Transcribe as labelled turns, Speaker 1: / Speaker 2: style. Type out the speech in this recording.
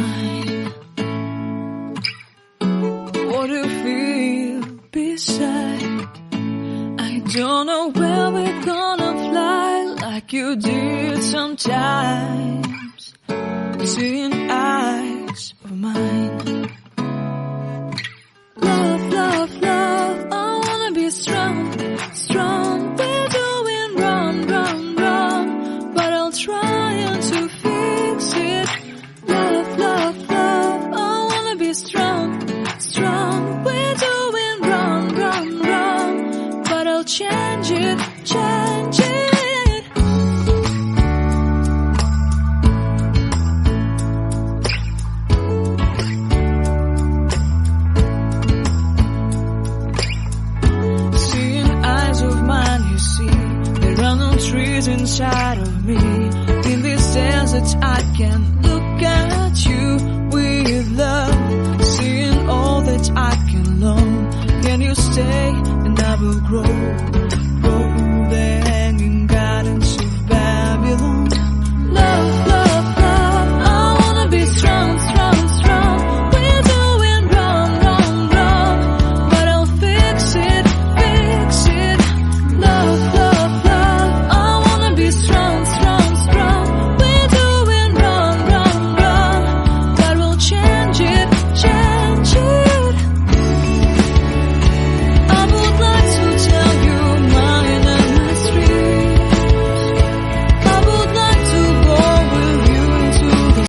Speaker 1: mine. What do you feel beside? I don't know where we're gonna fly like you did sometimes. Seeing eyes of mine. Love, love, love, I wanna be strong, strong. We're doing wrong, wrong, wrong, but I'll try to fix it. Love, love, love, I wanna be strong, strong. We're doing wrong, wrong, wrong, but I'll change it, change it. Trees inside of me. In this desert I can look at you with love. Seeing all that I can learn. Can you stay and I will grow?